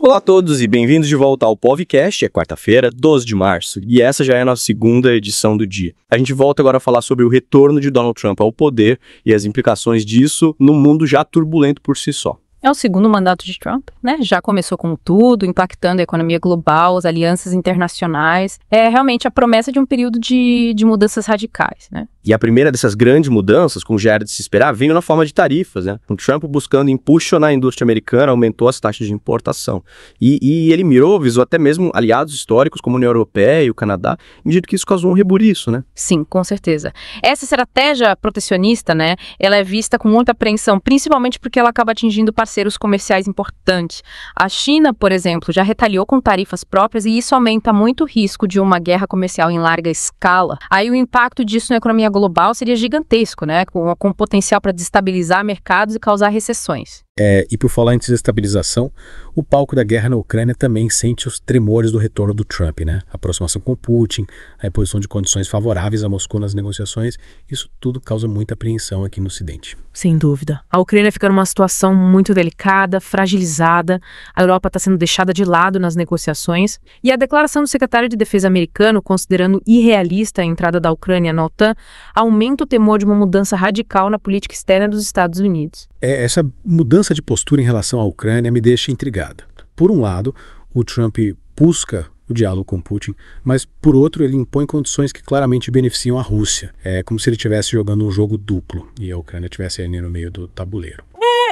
Olá a todos e bem-vindos de volta ao Povcast. É quarta-feira, 12 de março, e essa já é a nossa segunda edição do dia. A gente volta agora a falar sobre o retorno de Donald Trump ao poder e as implicações disso no mundo já turbulento por si só. É o segundo mandato de Trump, né? Já começou com tudo, impactando a economia global, as alianças internacionais. É realmente a promessa de um período de mudanças radicais, né? E a primeira dessas grandes mudanças, como já era de se esperar, veio na forma de tarifas, né? O Trump, buscando impulsionar a indústria americana, aumentou as taxas de importação. E ele visou até mesmo aliados históricos como a União Europeia e o Canadá, em medida que isso causou um rebuliço, né? Sim, com certeza. Essa estratégia protecionista, né? Ela é vista com muita apreensão, principalmente porque ela acaba atingindo parceiros comerciais importantes. A China, por exemplo, já retaliou com tarifas próprias e isso aumenta muito o risco de uma guerra comercial em larga escala. Aí o impacto disso na economia global seria gigantesco, né? Com potencial para destabilizar mercados e causar recessões. E por falar em desestabilização, o palco da guerra na Ucrânia também sente os tremores do retorno do Trump, né? A aproximação com Putin, a imposição de condições favoráveis a Moscou nas negociações, isso tudo causa muita apreensão aqui no Ocidente. Sem dúvida. A Ucrânia fica numa situação muito delicada, fragilizada, a Europa está sendo deixada de lado nas negociações, e a declaração do secretário de Defesa americano, considerando irrealista a entrada da Ucrânia na OTAN, aumenta o temor de uma mudança radical na política externa dos Estados Unidos. Essa mudança de postura em relação à Ucrânia me deixa intrigada. Por um lado, o Trump busca o diálogo com Putin, mas por outro ele impõe condições que claramente beneficiam a Rússia. É como se ele estivesse jogando um jogo duplo e a Ucrânia estivesse ali no meio do tabuleiro.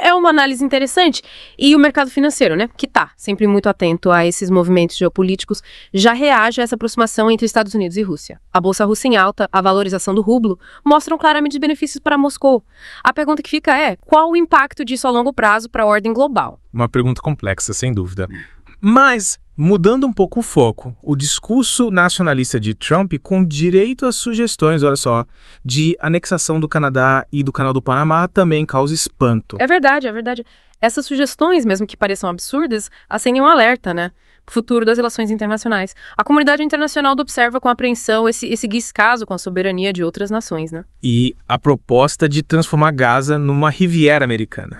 É uma análise interessante. E o mercado financeiro, né, que está sempre muito atento a esses movimentos geopolíticos, já reage a essa aproximação entre Estados Unidos e Rússia. A bolsa russa em alta, a valorização do rublo, mostram claramente os benefícios para Moscou. A pergunta que fica é, qual o impacto disso a longo prazo para a ordem global? Uma pergunta complexa, sem dúvida. Mas, mudando um pouco o foco, o discurso nacionalista de Trump com direito às sugestões, olha só, de anexação do Canadá e do Canal do Panamá também causa espanto. É verdade, é verdade. Essas sugestões, mesmo que pareçam absurdas, acendem um alerta, né? Futuro das relações internacionais. A comunidade internacional observa com apreensão esse descaso com a soberania de outras nações, né? E a proposta de transformar Gaza numa Riviera americana.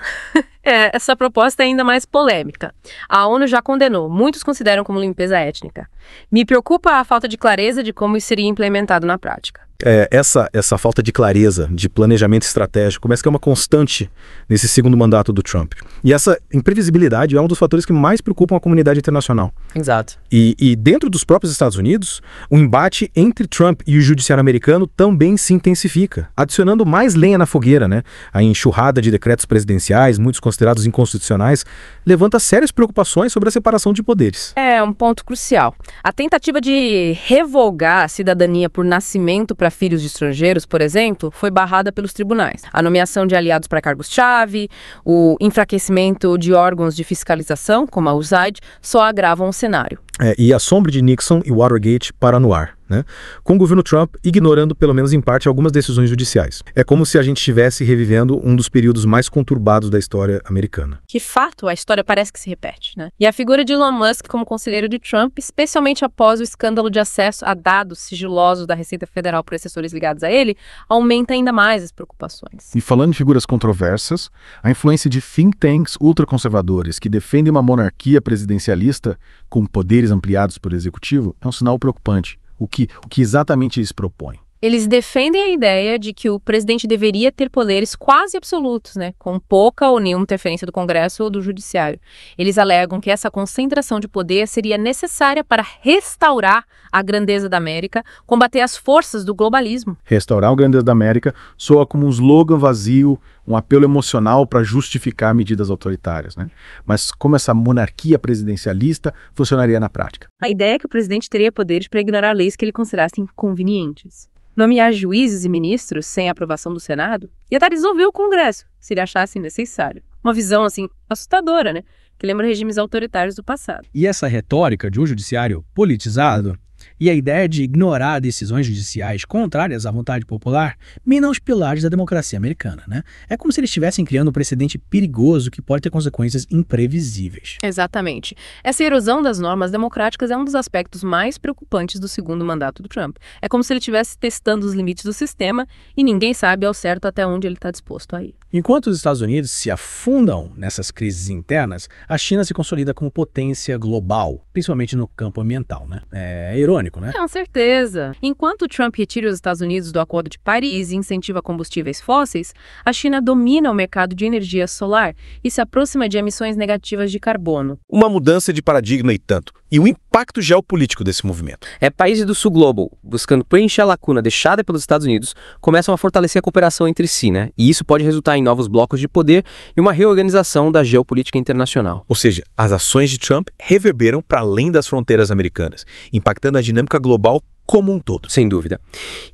Essa proposta é ainda mais polêmica. A ONU já condenou, muitos consideram como limpeza étnica. Me preocupa a falta de clareza de como isso seria implementado na prática. Essa falta de clareza, de planejamento estratégico, começa que é uma constante nesse segundo mandato do Trump. E essa imprevisibilidade é um dos fatores que mais preocupam a comunidade internacional. Exato. E dentro dos próprios Estados Unidos, o embate entre Trump e o judiciário americano também se intensifica, adicionando mais lenha na fogueira, né? A enxurrada de decretos presidenciais, muitos considerados inconstitucionais, levanta sérias preocupações sobre a separação de poderes. É um ponto crucial. A tentativa de revogar a cidadania por nascimento para filhos de estrangeiros, por exemplo, foi barrada pelos tribunais. A nomeação de aliados para cargos-chave, o enfraquecimento de órgãos de fiscalização, como a USAID, só agravam o cenário. E a sombra de Nixon e Watergate para no ar, né? Com o governo Trump ignorando, pelo menos em parte, algumas decisões judiciais. É como se a gente estivesse revivendo um dos períodos mais conturbados da história americana. De fato, a história parece que se repete, né? E a figura de Elon Musk como conselheiro de Trump, especialmente após o escândalo de acesso a dados sigilosos da Receita Federal por assessores ligados a ele, aumenta ainda mais as preocupações. E falando em figuras controversas, a influência de think tanks ultraconservadores que defendem uma monarquia presidencialista com poderes ampliados por executivo é um sinal preocupante. O que exatamente eles propõem? Eles defendem a ideia de que o presidente deveria ter poderes quase absolutos, né, com pouca ou nenhuma interferência do Congresso ou do Judiciário. Eles alegam que essa concentração de poder seria necessária para restaurar a grandeza da América, combater as forças do globalismo. Restaurar a grandeza da América soa como um slogan vazio, um apelo emocional para justificar medidas autoritárias, né? Mas como essa monarquia presidencialista funcionaria na prática? A ideia é que o presidente teria poderes para ignorar leis que ele considerasse inconvenientes. Nomear juízes e ministros sem a aprovação do Senado e até dissolver o Congresso, se ele achasse necessário. Uma visão, assim, assustadora, né? Que lembra regimes autoritários do passado. E essa retórica de um judiciário politizado E a ideia de ignorar decisões judiciais contrárias à vontade popular mina os pilares da democracia americana, né? É como se eles estivessem criando um precedente perigoso que pode ter consequências imprevisíveis. Exatamente. Essa erosão das normas democráticas é um dos aspectos mais preocupantes do segundo mandato do Trump. É como se ele estivesse testando os limites do sistema e ninguém sabe ao certo até onde ele está disposto a ir. Enquanto os Estados Unidos se afundam nessas crises internas, a China se consolida como potência global, principalmente no campo ambiental, né? É irônico, né? Com certeza. Enquanto Trump retira os Estados Unidos do Acordo de Paris e incentiva combustíveis fósseis, a China domina o mercado de energia solar e se aproxima de emissões negativas de carbono. Uma mudança de paradigma e tanto. E o impacto geopolítico desse movimento. Países do Sul Global, buscando preencher a lacuna deixada pelos Estados Unidos, começam a fortalecer a cooperação entre si, né? E isso pode resultar em novos blocos de poder e uma reorganização da geopolítica internacional. Ou seja, as ações de Trump reverberam para além das fronteiras americanas, impactando a dinâmica global como um todo. Sem dúvida.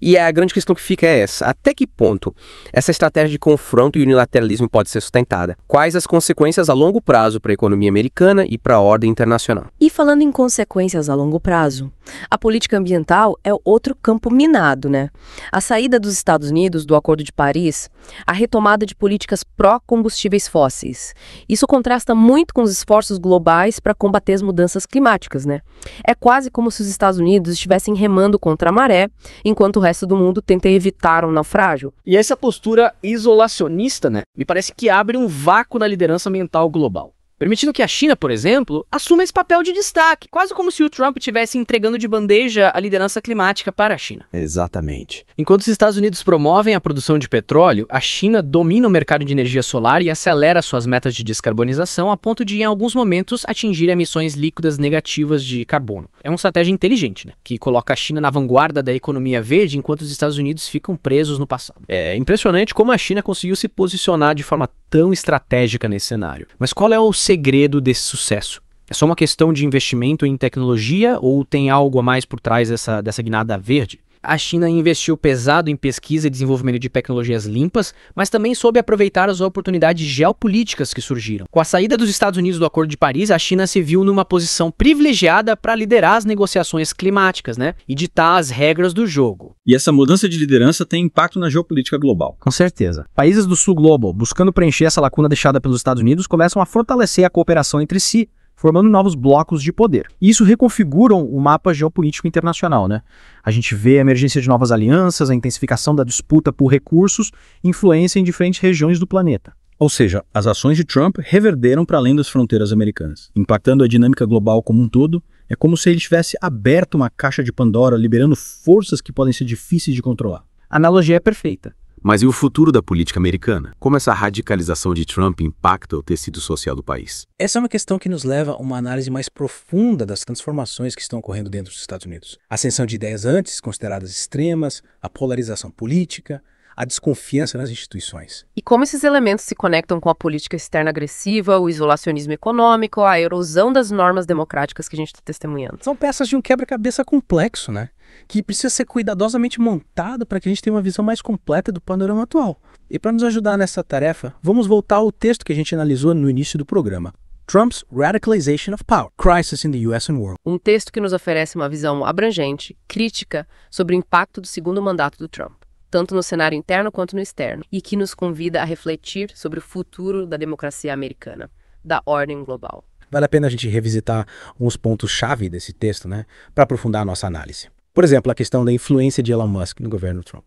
E a grande questão que fica é essa: até que ponto essa estratégia de confronto e unilateralismo pode ser sustentada? Quais as consequências a longo prazo para a economia americana e para a ordem internacional? E falando em consequências a longo prazo, a política ambiental é outro campo minado, né? A saída dos Estados Unidos do Acordo de Paris, a retomada de políticas pró-combustíveis fósseis. Isso contrasta muito com os esforços globais para combater as mudanças climáticas, né? É quase como se os Estados Unidos estivessem remando contra a maré, enquanto o resto do mundo tenta evitar um naufrágio. E essa postura isolacionista, né, me parece que abre um vácuo na liderança ambiental global, permitindo que a China, por exemplo, assuma esse papel de destaque, quase como se o Trump estivesse entregando de bandeja a liderança climática para a China. Exatamente. Enquanto os Estados Unidos promovem a produção de petróleo, a China domina o mercado de energia solar e acelera suas metas de descarbonização a ponto de, em alguns momentos, atingir emissões líquidas negativas de carbono. É uma estratégia inteligente, né, que coloca a China na vanguarda da economia verde, enquanto os Estados Unidos ficam presos no passado. É impressionante como a China conseguiu se posicionar de forma tão estratégica nesse cenário. Mas qual é o segredo desse sucesso? É só uma questão de investimento em tecnologia ou tem algo a mais por trás dessa guinada verde? A China investiu pesado em pesquisa e desenvolvimento de tecnologias limpas, mas também soube aproveitar as oportunidades geopolíticas que surgiram. Com a saída dos Estados Unidos do Acordo de Paris, a China se viu numa posição privilegiada para liderar as negociações climáticas, né, e ditar as regras do jogo. E essa mudança de liderança tem impacto na geopolítica global. Com certeza. Países do Sul Global, buscando preencher essa lacuna deixada pelos Estados Unidos, começam a fortalecer a cooperação entre si, formando novos blocos de poder. E isso reconfigura o mapa geopolítico internacional, né? A gente vê a emergência de novas alianças, a intensificação da disputa por recursos e influência em diferentes regiões do planeta. Ou seja, as ações de Trump reverberam para além das fronteiras americanas, impactando a dinâmica global como um todo. É como se ele tivesse aberto uma caixa de Pandora, liberando forças que podem ser difíceis de controlar. A analogia é perfeita. Mas e o futuro da política americana? Como essa radicalização de Trump impacta o tecido social do país? Essa é uma questão que nos leva a uma análise mais profunda das transformações que estão ocorrendo dentro dos Estados Unidos. A ascensão de ideias antes consideradas extremas, a polarização política, a desconfiança nas instituições. E como esses elementos se conectam com a política externa agressiva, o isolacionismo econômico, a erosão das normas democráticas que a gente está testemunhando? São peças de um quebra-cabeça complexo, né? Que precisa ser cuidadosamente montado para que a gente tenha uma visão mais completa do panorama atual. E para nos ajudar nessa tarefa, vamos voltar ao texto que a gente analisou no início do programa. Trump's Radicalization of Power, Crisis in the U.S. and World. Um texto que nos oferece uma visão abrangente, crítica, sobre o impacto do segundo mandato do Trump, tanto no cenário interno quanto no externo, e que nos convida a refletir sobre o futuro da democracia americana, da ordem global. Vale a pena a gente revisitar uns pontos-chave desse texto, né, para aprofundar a nossa análise. Por exemplo, a questão da influência de Elon Musk no governo Trump.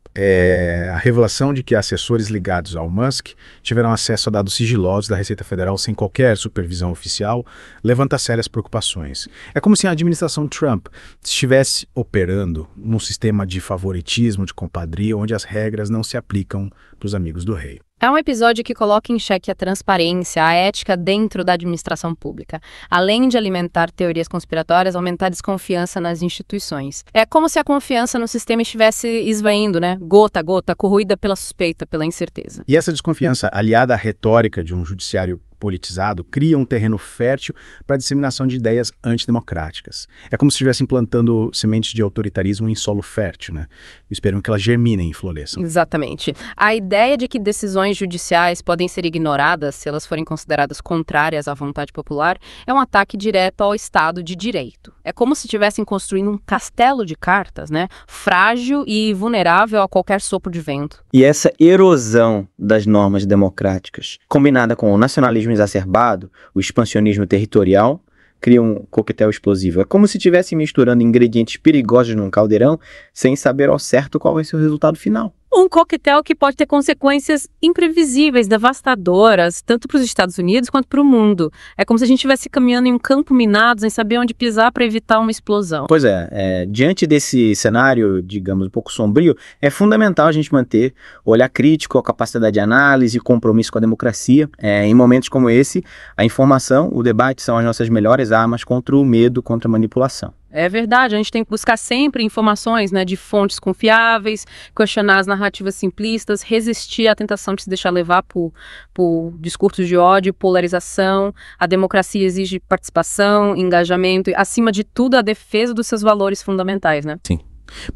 A revelação de que assessores ligados ao Musk tiveram acesso a dados sigilosos da Receita Federal sem qualquer supervisão oficial levanta sérias preocupações. É como se a administração Trump estivesse operando num sistema de favoritismo, de compadria, onde as regras não se aplicam para os amigos do rei. É um episódio que coloca em xeque a transparência, a ética dentro da administração pública. Além de alimentar teorias conspiratórias, aumentar a desconfiança nas instituições. É como se a confiança no sistema estivesse esvaindo, né? Gota a gota, corroída pela suspeita, pela incerteza. E essa desconfiança, aliada à retórica de um judiciário politizado cria um terreno fértil para a disseminação de ideias antidemocráticas. É como se estivessem plantando sementes de autoritarismo em solo fértil, né? Esperam que elas germinem e floresçam. Exatamente. A ideia de que decisões judiciais podem ser ignoradas se elas forem consideradas contrárias à vontade popular é um ataque direto ao Estado de Direito. É como se estivessem construindo um castelo de cartas, né? Frágil e vulnerável a qualquer sopro de vento. E essa erosão das normas democráticas, combinada com o nacionalismo exacerbado, o expansionismo territorial, cria um coquetel explosivo. É como se estivesse misturando ingredientes perigosos num caldeirão sem saber ao certo qual vai ser o resultado final. Um coquetel que pode ter consequências imprevisíveis, devastadoras, tanto para os Estados Unidos quanto para o mundo. É como se a gente estivesse caminhando em um campo minado, sem saber onde pisar para evitar uma explosão. Pois é, diante desse cenário, digamos, um pouco sombrio, é fundamental a gente manter o olhar crítico, a capacidade de análise e compromisso com a democracia. Em momentos como esse, a informação, o debate são as nossas melhores armas contra o medo, contra a manipulação. É verdade, a gente tem que buscar sempre informações, né, de fontes confiáveis, questionar as narrativas simplistas, resistir à tentação de se deixar levar por discursos de ódio, polarização. A democracia exige participação, engajamento e, acima de tudo, a defesa dos seus valores fundamentais, né? Sim.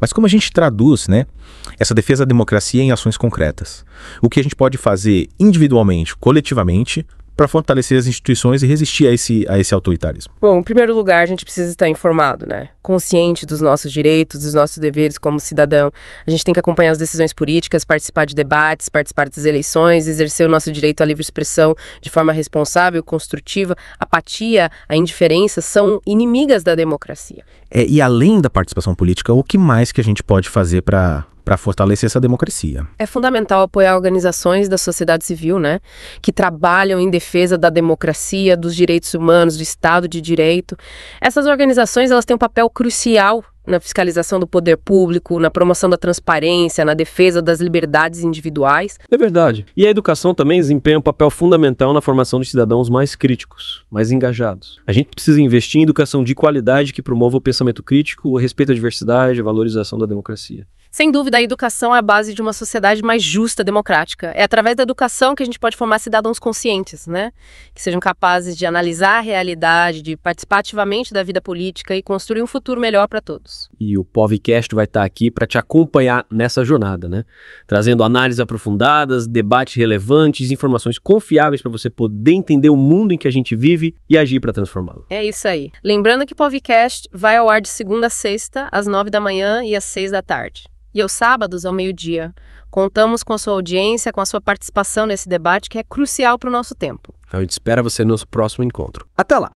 Mas como a gente traduz, né, essa defesa da democracia em ações concretas? O que a gente pode fazer individualmente, coletivamente, para fortalecer as instituições e resistir a esse autoritarismo? Bom, em primeiro lugar, a gente precisa estar informado, né? Consciente dos nossos direitos, dos nossos deveres como cidadão. A gente tem que acompanhar as decisões políticas, participar de debates, participar das eleições, exercer o nosso direito à livre expressão de forma responsável, construtiva. A apatia, a indiferença são inimigas da democracia. E além da participação política, o que mais que a gente pode fazer para fortalecer essa democracia? É fundamental apoiar organizações da sociedade civil, né, que trabalham em defesa da democracia, dos direitos humanos, do Estado de Direito. Essas organizações, elas têm um papel crucial na fiscalização do poder público, na promoção da transparência, na defesa das liberdades individuais. É verdade. E a educação também desempenha um papel fundamental na formação de cidadãos mais críticos, mais engajados. A gente precisa investir em educação de qualidade que promova o pensamento crítico, o respeito à diversidade, a valorização da democracia. Sem dúvida, a educação é a base de uma sociedade mais justa, democrática. É através da educação que a gente pode formar cidadãos conscientes, né? Que sejam capazes de analisar a realidade, de participar ativamente da vida política e construir um futuro melhor para todos. E o Povcast vai estar aqui para te acompanhar nessa jornada, né? Trazendo análises aprofundadas, debates relevantes, informações confiáveis para você poder entender o mundo em que a gente vive e agir para transformá-lo. É isso aí. Lembrando que o Povcast vai ao ar de segunda a sexta, às 9 da manhã e às 6 da tarde. E aos sábados, ao meio-dia. Contamos com a sua audiência, com a sua participação nesse debate que é crucial para o nosso tempo. A gente espera você no nosso próximo encontro. Até lá!